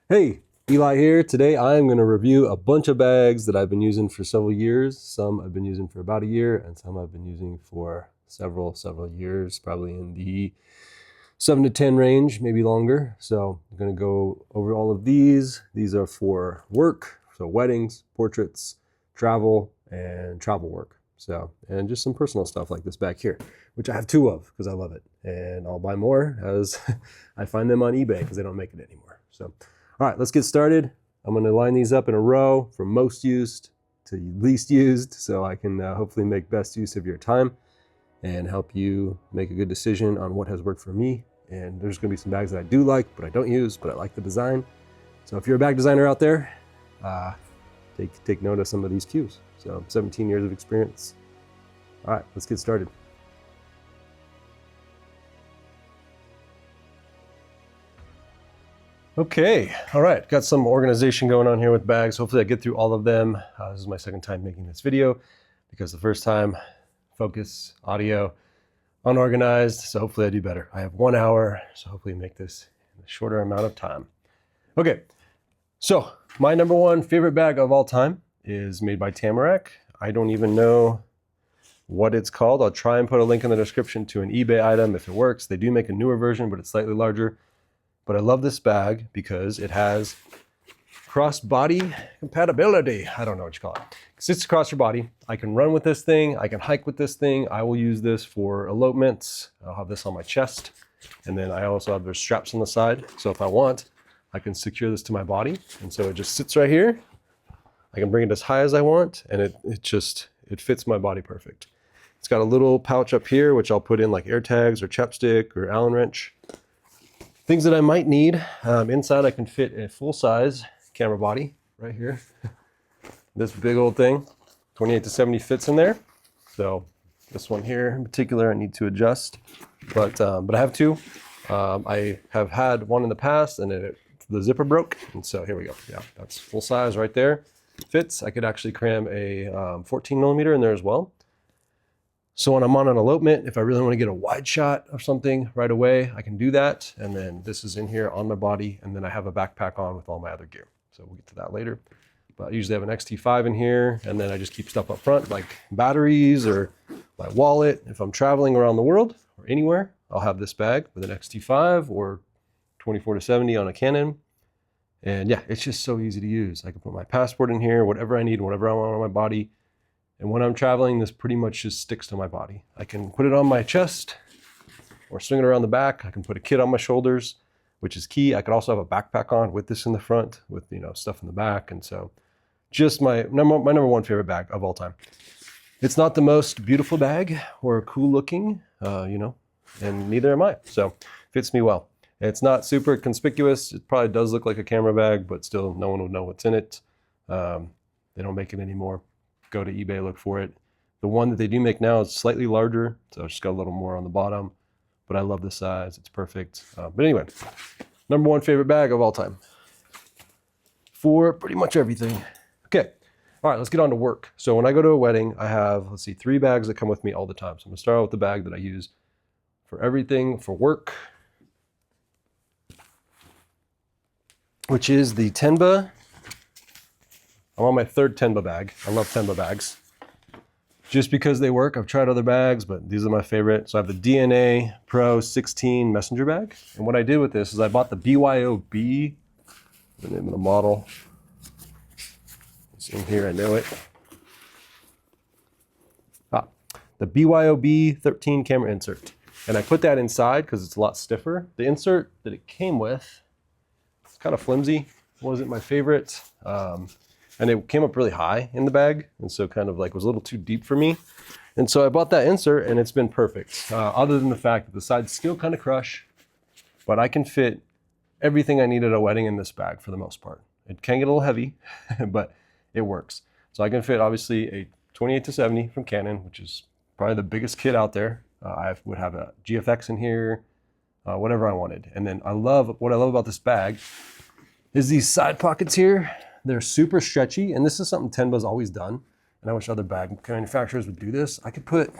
Hey, Eli here. Today I'm going to review a bunch of bags that I've been using for several years. Some I've been using for about a year and some I've been using for several years, probably in the 7 to 10 range, maybe longer. So I'm going to go over all of these. These are for work, so weddings, portraits, travel, and travel work. So, and just some personal stuff like this bag here, which I have 2 of because I love it. And I'll buy more as I find them on eBay because they don't make it anymore. So, all right, let's get started. I'm going to line these up in a row from most used to least used so I can hopefully make best use of your time and help you make a good decision on what has worked for me. And there's going to be some bags that I do like, but I don't use, but I like the design. So if you're a bag designer out there, take note of some of these cues. So 17 years of experience. All right, let's get started. Okay, all right, got some organization going on here with bags. Hopefully I get through all of them. This is my second time making this video because the first time, focus, audio, unorganized, so hopefully I do better. I have 1 hour, so hopefully make this in a shorter amount of time. Okay, so my number 1 favorite bag of all time is made by Tamarack. I don't even know what it's called. I'll try and put a link in the description to an eBay item if it works. They do make a newer version, but it's slightly larger. But I love this bag because it has cross-body compatibility. I don't know what you call it. It sits across your body. I can run with this thing. I can hike with this thing. I will use this for elopements. I'll have this on my chest. And then I also have there's straps on the side. So if I want, I can secure this to my body. And so it just sits right here. I can bring it as high as I want. And it fits my body perfect. It's got a little pouch up here, which I'll put in like air tags or chapstick or Allen wrench. Things that I might need. Inside I can fit a full-size camera body right here. This big old thing, 28 to 70 fits in there. So this one here in particular I need to adjust, but I have 2. I have had one in the past and the zipper broke, and so here we go. Yeah, that's full size right there. Fits. I could actually cram a 14 millimeter in there as well. So when I'm on an elopement, if I really want to get a wide shot of something right away, I can do that. And then this is in here on my body, and then I have a backpack on with all my other gear. So we'll get to that later. But I usually have an XT5 in here, and then I just keep stuff up front, like batteries or my wallet. If I'm traveling around the world or anywhere, I'll have this bag with an XT5 or 24 to 70 on a Canon. And yeah, it's just so easy to use. I can put my passport in here, whatever I need, whatever I want on my body. And when I'm traveling, this pretty much just sticks to my body. I can put it on my chest or swing it around the back. I can put a kit on my shoulders, which is key. I could also have a backpack on with this in the front with, stuff in the back. And so just my number 1 favorite bag of all time. It's not the most beautiful bag or cool looking, and neither am I. So fits me well. It's not super conspicuous. It probably does look like a camera bag, but still no one would know what's in it. They don't make it anymore. Go to eBay, look for it. The one that they do make now is slightly larger, so it's just got a little more on the bottom, but I love the size. It's perfect. But anyway, number 1 favorite bag of all time for pretty much everything. Okay, all right, let's get on to work. So when I go to a wedding, I have, 3 bags that come with me all the time. So I'm gonna start out with the bag that I use for everything for work, which is the Tenba. I'm on my 3rd Tenba bag. I love Tenba bags. Just because they work, I've tried other bags, but these are my favorite. So I have the DNA Pro 16 messenger bag. And what I did with this is I bought the BYOB, the name of the model. It's in here, I know it. The BYOB 13 camera insert. And I put that inside because it's a lot stiffer. The insert that it came with, it's kind of flimsy. Wasn't my favorite. And it came up really high in the bag, and so kind of like was a little too deep for me. And so I bought that insert, and it's been perfect. Other than the fact that the sides still kind of crush, but I can fit everything I need at a wedding in this bag for the most part. It can get a little heavy, but it works. So I can fit obviously a 28 to 70 from Canon, which is probably the biggest kit out there. I would have a GFX in here, whatever I wanted. And then what I love about this bag is these side pockets here. They're super stretchy, and this is something Tenba's always done, and I wish other bag manufacturers would do this. I could put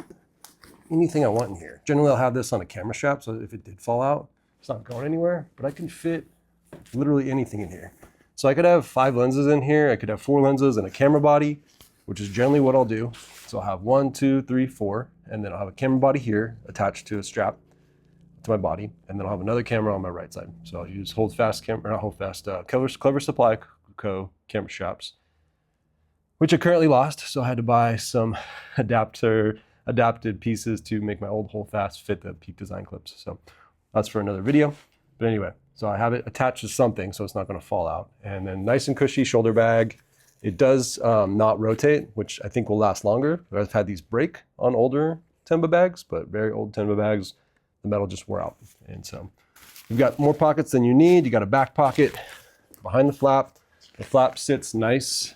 anything I want in here. Generally, I'll have this on a camera strap, so if it did fall out, it's not going anywhere, but I can fit literally anything in here. So I could have 5 lenses in here. I could have 4 lenses and a camera body, which is generally what I'll do. So I'll have 1, 2, 3, 4, and then I'll have a camera body here attached to a strap to my body, and then I'll have another camera on my right side. So I'll use Clever Supply Co. camera straps, which I currently lost. So I had to buy some adapted pieces to make my old Holdfast fit the Peak Design clips. So that's for another video. But anyway, so I have it attached to something so it's not going to fall out. And then nice and cushy shoulder bag. It does not rotate, which I think will last longer. I've had these break on older Tenba bags, but very old Tenba bags, the metal just wore out. And so you've got more pockets than you need. You got a back pocket behind the flap. The flap sits nice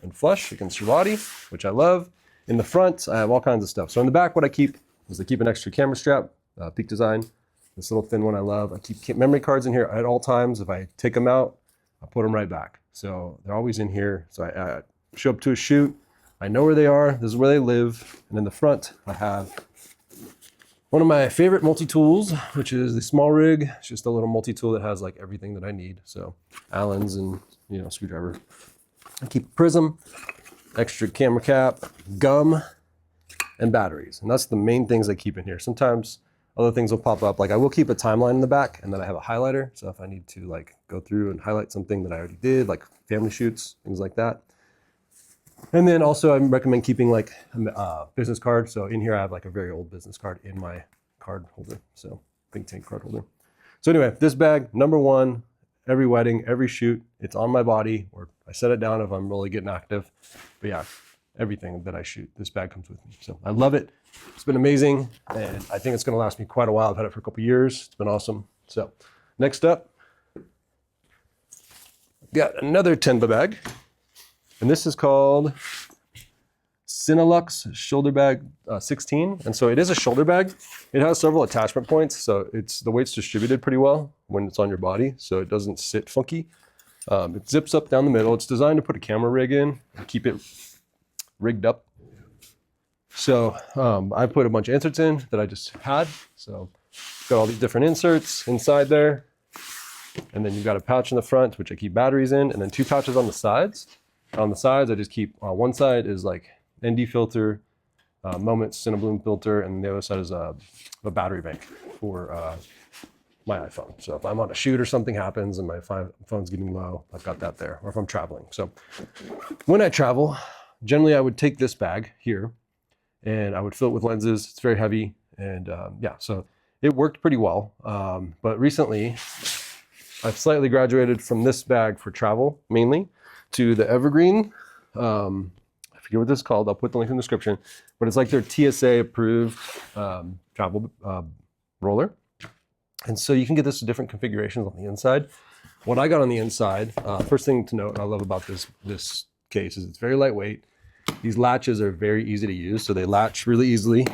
and flush against your body, which I love. In the front, I have all kinds of stuff. So in the back, what I keep is I keep an extra camera strap, Peak Design. This little thin one I love. I keep memory cards in here at all times. If I take them out, I put them right back. So they're always in here. So I show up to a shoot. I know where they are. This is where they live. And in the front, I have one of my favorite multi-tools, which is the small rig. It's just a little multi-tool that has like everything that I need. So Allen's and, you know, screwdriver. I keep a prism, extra camera cap, gum, and batteries. And that's the main things I keep in here. Sometimes other things will pop up. Like I will keep a timeline in the back, and then I have a highlighter. So if I need to like go through and highlight something that I already did, like family shoots, things like that. And then also I recommend keeping like a business card. So in here I have like a very old business card in my card holder. So think tank card holder. So anyway, this bag, number one, every wedding, every shoot, it's on my body, or I set it down if I'm really getting active. But yeah, everything that I shoot, this bag comes with me. So I love it. It's been amazing, and I think it's going to last me quite a while. I've had it for a couple of years. It's been awesome. So next up, got another Tenba bag, and this is called CineLux Shoulder Bag 16. And so it is a shoulder bag. It has several attachment points, so the weight's distributed pretty well when it's on your body, so it doesn't sit funky. It zips up down the middle. It's designed to put a camera rig in and keep it rigged up. So I put a bunch of inserts in that I just had. So got all these different inserts inside there. And then you've got a pouch in the front, which I keep batteries in, and then 2 pouches on the sides. On the sides, I just keep, one side is like ND filter, Moments Cinebloom filter, and the other side is a battery bank for my iPhone. So if I'm on a shoot or something happens and my phone's getting low, I've got that there, or if I'm traveling. So when I travel, generally I would take this bag here, and I would fill it with lenses. It's very heavy, and yeah, so it worked pretty well. But recently, I've slightly graduated from this bag for travel, mainly, to the Evergreen. I forget what this is called. I'll put the link in the description. But it's like their TSA-approved travel roller. And so you can get this to different configurations on the inside. What I got on the inside, first thing to note, I love about this case, is it's very lightweight. These latches are very easy to use, so they latch really easily,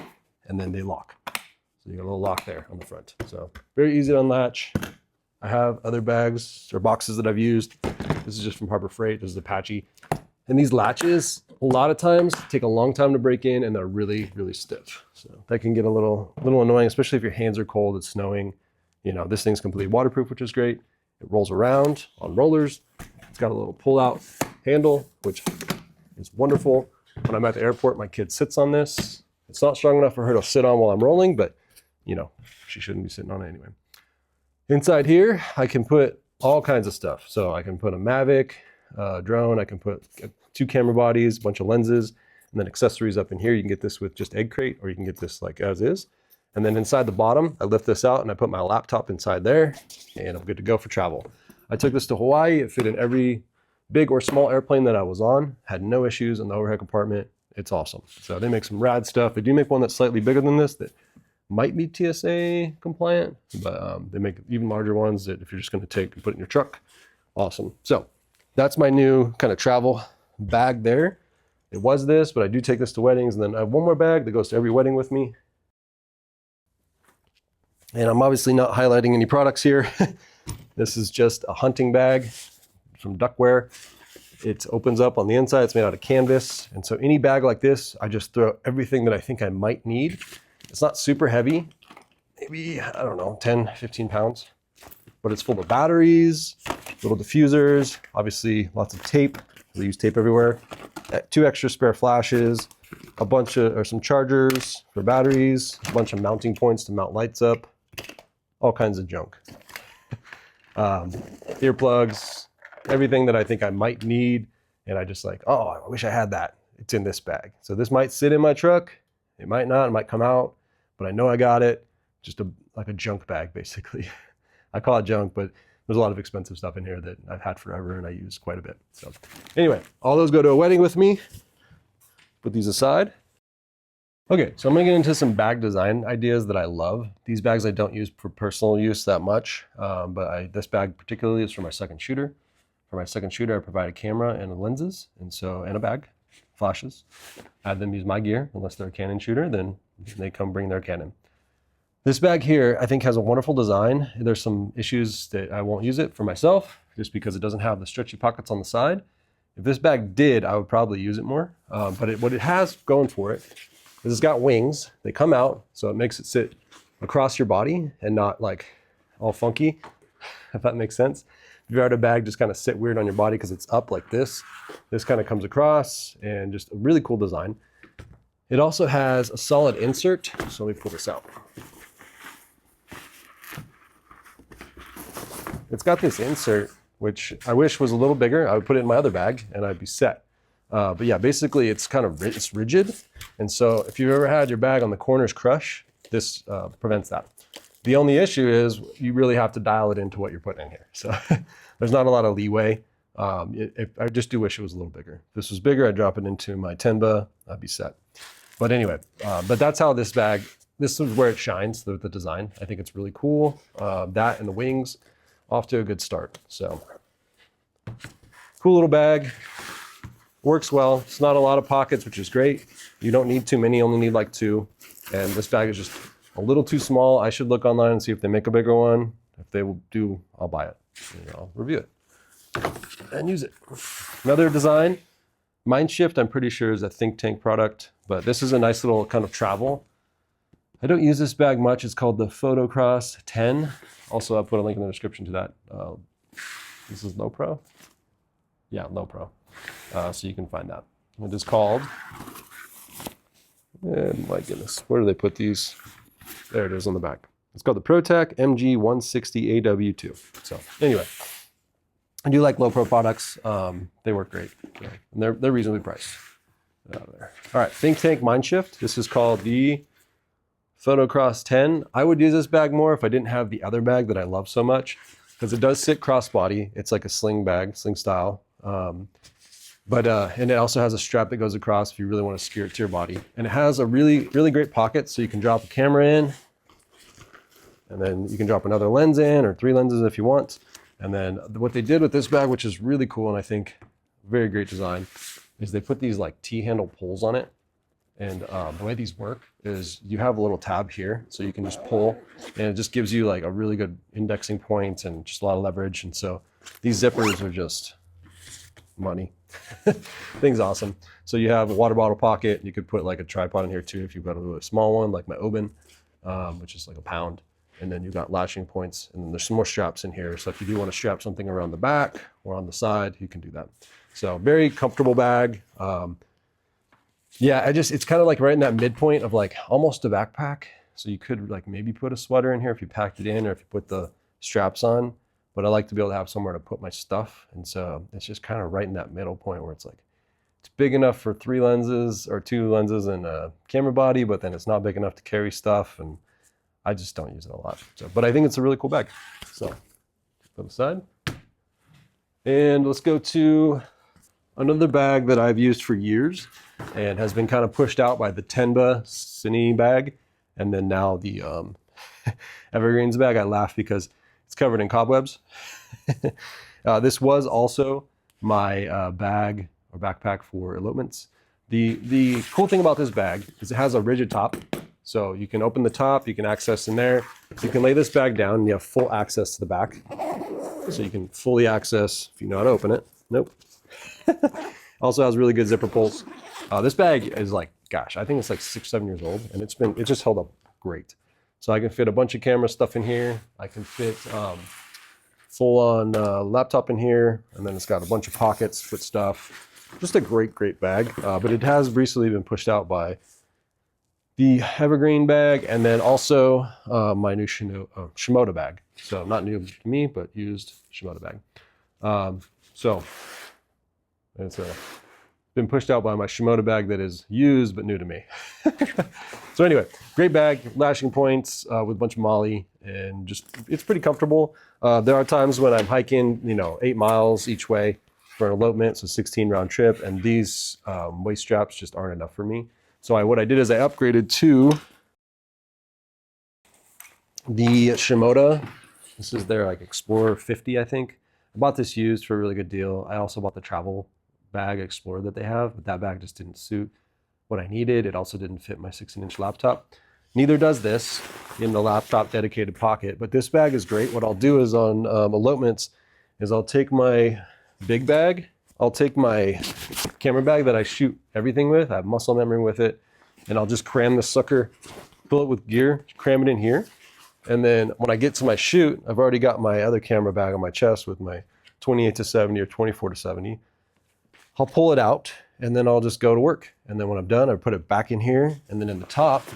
and then they lock. So you got a little lock there on the front. So very easy to unlatch. I have other bags or boxes that I've used. This is just from Harbor Freight. This is Apache. And these latches, a lot of times, take a long time to break in, and they're really, really stiff. So that can get a little annoying, especially if your hands are cold, it's snowing. You know, this thing's completely waterproof, which is great. It rolls around on rollers. It's got a little pull-out handle, which is wonderful. When I'm at the airport, my kid sits on this. It's not strong enough for her to sit on while I'm rolling, but you know, she shouldn't be sitting on it anyway. Inside here, I can put all kinds of stuff. So I can put a Mavic drone. I can put 2 camera bodies, a bunch of lenses, and then accessories up in here. You can get this with just egg crate, or you can get this like as is. And then inside the bottom, I lift this out and I put my laptop inside there, and I'm good to go for travel. I took this to Hawaii. It fit in every big or small airplane that I was on. Had no issues in the overhead compartment. It's awesome. So they make some rad stuff. They do make one that's slightly bigger than this that might be TSA compliant, but they make even larger ones that if you're just going to take and put it in your truck, awesome. So that's my new kind of travel bag there. It was this, but I do take this to weddings, and then I have one more bag that goes to every wedding with me. And I'm obviously not highlighting any products here. This is just a hunting bag from Duckware. It opens up on the inside. It's made out of canvas. And so any bag like this, I just throw everything that I think I might need. It's not super heavy, maybe, I don't know, 10, 15 pounds. But it's full of batteries. little diffusers, obviously lots of tape. We use tape everywhere. 2 extra spare flashes, a bunch of, or some chargers for batteries, a bunch of mounting points to mount lights up, all kinds of junk. Earplugs, everything that I think I might need. And I just like, oh, I wish I had that. It's in this bag. So this might sit in my truck. It might not, it might come out, but I know I got it. Just like a junk bag, basically. I call it junk, but there's a lot of expensive stuff in here that I've had forever and I use quite a bit. So anyway, all those go to a wedding with me. Put these aside. Okay, so I'm gonna get into some bag design ideas that I love. These bags I don't use for personal use that much, but this bag particularly is for my second shooter. For my second shooter, I provide a camera and lenses, and a bag, flashes. I have them use my gear, unless they're a Canon shooter, then they come bring their Canon. This bag here, I think has a wonderful design. There's some issues that I won't use it for myself, just because it doesn't have the stretchy pockets on the side. If this bag did, I would probably use it more. But what it has going for it is it's got wings. They come out, so it makes it sit across your body and not like all funky, if that makes sense. If you had a bag just kind of sit weird on your body because it's up like this, this kind of comes across, and just a really cool design. It also has a solid insert, so let me pull this out. It's got this insert, which I wish was a little bigger. I would put it in my other bag and I'd be set. But yeah, basically it's kind of it's rigid. And so if you've ever had your bag on the corners crush, this prevents that. The only issue is you really have to dial it into what you're putting in here. So there's not a lot of leeway. I just do wish it was a little bigger. If this was bigger, I'd drop it into my Tenba, I'd be set. But anyway, but that's how this bag, this is where it shines, the design. I think it's really cool. That and the wings, off to a good start. So cool little bag, works well. It's not a lot of pockets, which is great. You don't need too many, you only need like 2. And this bag is just a little too small. I should look online and see if they make a bigger one. If they will do, I'll buy it. And I'll review it and use it. Another design, Mindshift, I'm pretty sure is a think tank product, but this is a nice little kind of travel. I don't use this bag much. It's called the Photocross 10. Also, I'll put a link in the description to that. This is Low Pro. Yeah, Low Pro. So you can find that. It is called, and my goodness, where do they put these? There it is on the back. It's called the ProTech MG160AW2. So anyway, I do like Low Pro products. They work great. So, and they're reasonably priced. Out of there. All right, Think Tank Mindshift. This is called the Photocross 10. I would use this bag more if I didn't have the other bag that I love so much, because it does sit crossbody. It's like a sling bag, sling style. And it also has a strap that goes across if you really want to secure it to your body. And it has a really, really great pocket, so you can drop a camera in, and then you can drop another lens in, or 3 lenses if you want. And then what they did with this bag, which is really cool and I think very great design, is they put these like T-handle pulls on it. And the way these work is you have a little tab here, so you can just pull, and it just gives you like a really good indexing point and just a lot of leverage. And so these zippers are just money. Thing's awesome. So you have a water bottle pocket. You could put like a tripod in here too if you've got a really small one, like my Oben, which is like a pound. And then you've got lashing points, and then there's some more straps in here. So if you do want to strap something around the back or on the side, you can do that. So very comfortable bag. Yeah, it's kind of like right in that midpoint of like almost a backpack. So you could like maybe put a sweater in here if you packed it in, or if you put the straps on. But I like to be able to have somewhere to put my stuff. And so it's just kind of right in that middle point where it's like, it's big enough for 3 lenses or 2 lenses and a camera body, but then it's not big enough to carry stuff. And I just don't use it a lot. So, but I think it's a really cool bag. So put it aside. And let's go to another bag that I've used for years and has been kind of pushed out by the Tenba Cine bag. And then now the Evergreens bag. I laugh because it's covered in cobwebs. This was also my bag or backpack for elopements. The cool thing about this bag is it has a rigid top. So you can open the top, you can access in there. You can lay this bag down and you have full access to the back. So you can fully access if you know how to open it. Nope. Also has really good zipper pulls. This bag is like, gosh, I think it's like 6, 7 years old, and it just held up great. So I can fit a bunch of camera stuff in here. I can fit full on laptop in here, and then it's got a bunch of pockets, put stuff. Just a great bag, but it has recently been pushed out by the Evergreen bag, and then also my new Shimoda bag. So not new to me, but used Shimoda bag. So it's been pushed out by my Shimoda bag that is used but new to me. So anyway, great bag, lashing points with a bunch of MOLLE, and just it's pretty comfortable. There are times when I'm hiking, 8 miles each way for an elopement, so 16 round trip, and these waist straps just aren't enough for me. So what I did is I upgraded to the Shimoda. This is their Explorer 50, I think. I bought this used for a really good deal. I also bought the travel bag Explorer that they have, but that bag just didn't suit what I needed. It also didn't fit my 16-inch laptop. Neither does this in the laptop dedicated pocket, but this bag is great. What I'll do is on elopements is I'll take my big bag, I'll take my camera bag that I shoot everything with, I have muscle memory with it, and I'll just cram this sucker, fill it with gear, cram it in here. And then when I get to my shoot, I've already got my other camera bag on my chest with my 28-70 or 24-70. I'll pull it out and then I'll just go to work. And then when I'm done, I put it back in here. And then in the top,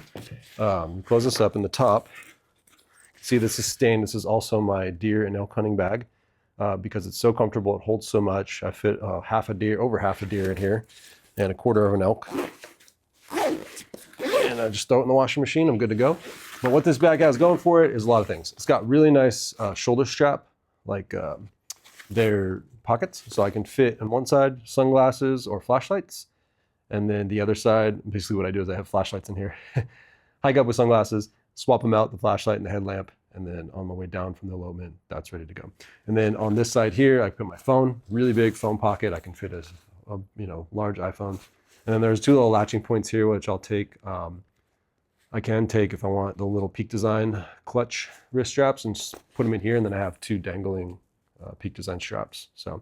close this up in the top. See, this is stained. This is also my deer and elk hunting bag because it's so comfortable. It holds so much. I fit over half a deer in here and a quarter of an elk. And I just throw it in the washing machine. I'm good to go. But what this bag has going for it is a lot of things. It's got really nice shoulder strap, their pockets. So I can fit on one side sunglasses or flashlights. And then the other side, basically what I do is I have flashlights in here. Hike up with sunglasses, swap them out, the flashlight and the headlamp. And then on my way down from the elopement, that's ready to go. And then on this side here, I put my phone, really big phone pocket. I can fit a large iPhone. And then there's 2 little latching points here, which I'll take. I can take, if I want, the little Peak Design clutch wrist straps and just put them in here. And then I have 2 dangling Peak Design straps. So,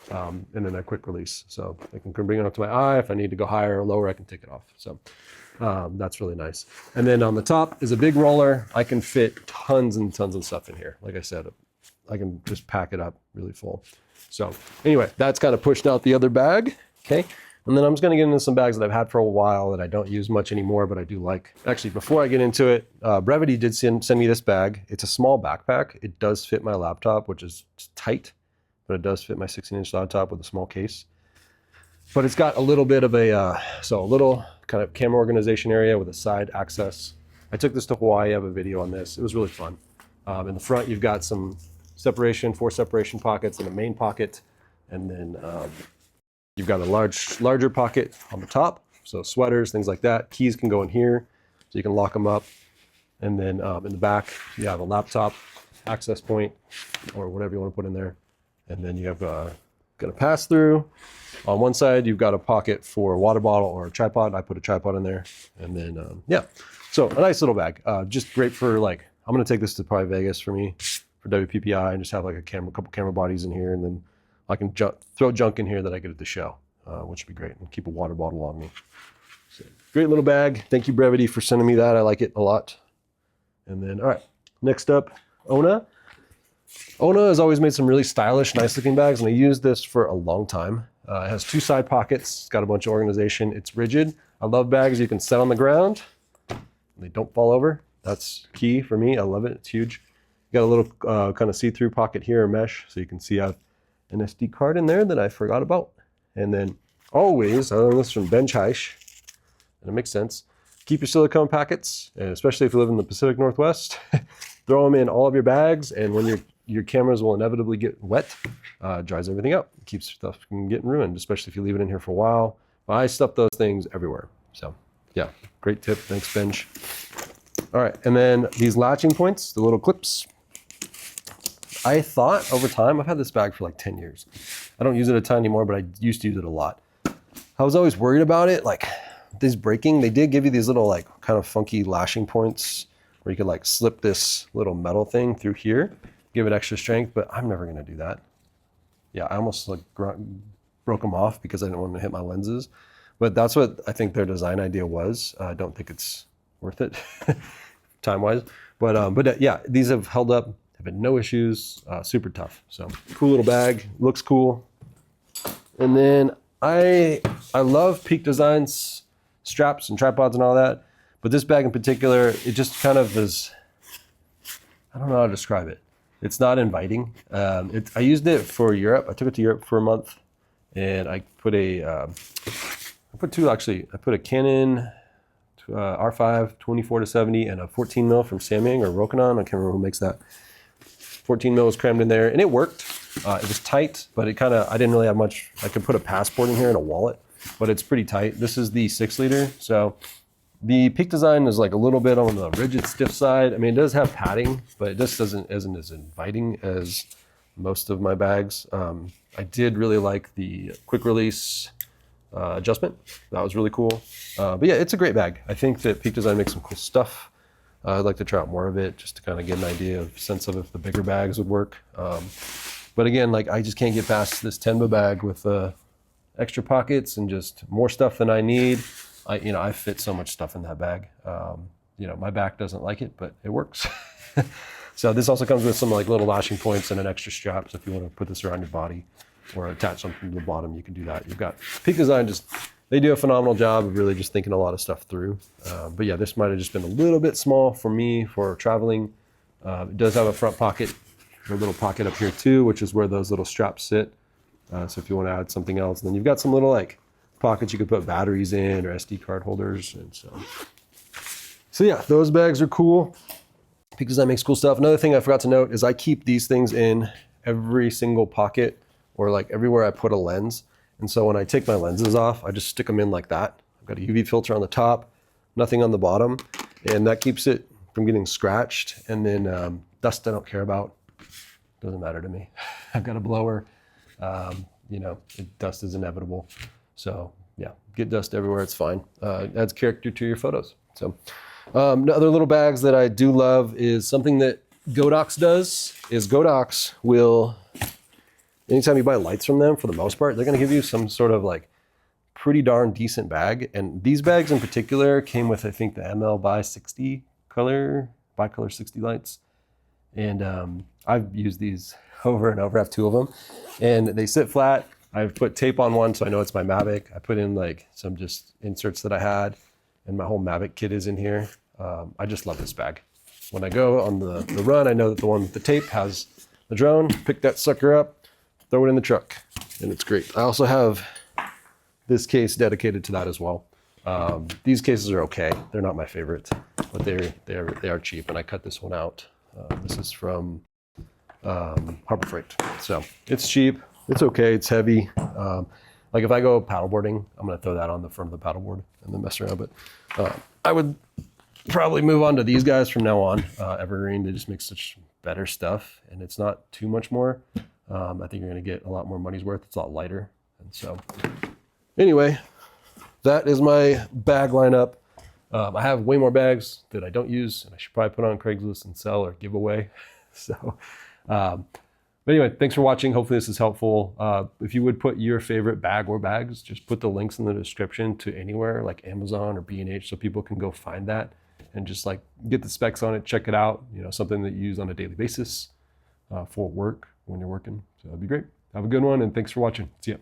and then a quick release. So I can bring it up to my eye. If I need to go higher or lower, I can take it off. So that's really nice. And then on the top is a big roller. I can fit tons and tons of stuff in here. Like I said, I can just pack it up really full. So anyway, that's kind of pushed out the other bag. Okay. And then I'm just going to get into some bags that I've had for a while that I don't use much anymore, but I do like. Actually, before I get into it, Brevity did send me this bag. It's a small backpack. It does fit my laptop, which is tight, but it does fit my 16-inch laptop with a small case. But it's got a little bit of a little kind of camera organization area with a side access. I took this to Hawaii. I have a video on this. It was really fun. In the front, you've got some separation, 4 separation pockets and a main pocket, and then you've got a larger pocket on the top, so sweaters, things like that. Keys can go in here, so you can lock them up. And then in the back, you have a laptop access point, or whatever you want to put in there. And then you have got a pass through. On one side, you've got a pocket for a water bottle or a tripod. I put a tripod in there. And then, yeah. So a nice little bag. Just great for I'm going to take this to probably Vegas for me, for WPPI, and just have a couple camera bodies in here. And then I can throw junk in here that I get at the show, which would be great. And keep a water bottle on me. So, great little bag. Thank you, Brevity, for sending me that. I like it a lot. And then, all right, next up, Ona. Ona has always made some really stylish, nice looking bags, and I used this for a long time. It has 2 side pockets. It's got a bunch of organization. It's rigid. I love bags you can set on the ground. They don't fall over. That's key for me. I love it. It's huge. You got a little kind of see-through pocket here, mesh, so you can see I have an SD card in there that I forgot about. And then always, I learned this from Ben Heish, and it makes sense, keep your silicone packets, and especially if you live in the Pacific Northwest, throw them in all of your bags, and when your cameras will inevitably get wet, dries everything out. It keeps stuff from getting ruined, especially if you leave it in here for a while. I stuff those things everywhere. So yeah, great tip. Thanks, Bench. All right, and then these latching points, the little clips. I thought over time, I've had this bag for like 10 years. I don't use it a ton anymore, but I used to use it a lot. I was always worried about it, like this breaking. They did give you these little kind of funky lashing points where you could slip this little metal thing through here, give it extra strength, but I'm never gonna do that. Yeah, I almost broke them off because I didn't want to hit my lenses. But that's what I think their design idea was. I don't think it's worth it time-wise. But yeah, these have held up I've had no issues, super tough. So cool little bag, looks cool. And then I love Peak Designs straps and tripods and all that, but this bag in particular, it just kind of is, I don't know how to describe it. It's not inviting. I used it for Europe. I took it to Europe for a month, and I put I put a Canon R5 24-70 and a 14 mil from Samyang or Rokinon. I can't remember who makes that. 14 mil was crammed in there, and it worked. It was tight, but I didn't really have much. I could put a passport in here and a wallet, but it's pretty tight. This is the 6 liter. So the Peak Design is like a little bit on the rigid, stiff side. I mean, it does have padding, but it just isn't as inviting as most of my bags. I did really like the quick release adjustment. That was really cool. But yeah, it's a great bag. I think that Peak Design makes some cool stuff. I'd like to try out more of it just to kind of get an idea of sense of if the bigger bags would work. But again, like I just can't get past this Tenba bag with extra pockets and just more stuff than I need. I fit so much stuff in that bag. My back doesn't like it, but it works. So this also comes with some like little lashing points and an extra strap. So if you want to put this around your body or attach something to the bottom, you can do that. You've got Peak Design, they do a phenomenal job of really just thinking a lot of stuff through. But yeah, this might have just been a little bit small for me for traveling. It does have a front pocket, a little pocket up here too, which is where those little straps sit. So if you want to add something else, and then you've got some little like pockets you could put batteries in or SD card holders. And so yeah, those bags are cool. Peak Design makes cool stuff. Another thing I forgot to note is I keep these things in every single pocket or like everywhere I put a lens. And so when I take my lenses off, I just stick them in like that. I've got a UV filter on the top, nothing on the bottom, and that keeps it from getting scratched. And then dust I don't care about. Doesn't matter to me. I've got a blower. Dust is inevitable. So yeah, get dust everywhere, it's fine. It adds character to your photos. So other little bags that I do love is something that Godox does, is Godox will, anytime you buy lights from them, for the most part, they're gonna give you some sort of like pretty darn decent bag. And these bags in particular came with, I think, the ML by 60 bicolor 60 lights. And I've used these over and over. I have 2 of them, and they sit flat. I've put tape on one so I know it's my Mavic. I put in like some just inserts that I had, and my whole Mavic kit is in here. I just love this bag. When I go on the run, I know that the one with the tape has the drone. Pick that sucker up, throw it in the truck, and it's great. I also have this case dedicated to that as well. These cases are okay. They're not my favorite, but they are cheap, and I cut this one out. This is from Harbor Freight. So it's cheap. It's okay. It's heavy. Like if I go paddleboarding, I'm going to throw that on the front of the paddleboard and then mess around. But I would probably move on to these guys from now on. Evergreen, they just make such better stuff, and it's not too much more. I think you're going to get a lot more money's worth. It's a lot lighter. And so anyway, that is my bag lineup. I have way more bags that I don't use, and I should probably put on Craigslist and sell or give away. So, but anyway, thanks for watching. Hopefully this is helpful. If you would put your favorite bag or bags, just put the links in the description to anywhere like Amazon or B&H so people can go find that and just like get the specs on it, check it out. Something that you use on a daily basis for work when you're working. So that'd be great. Have a good one, and thanks for watching. See ya.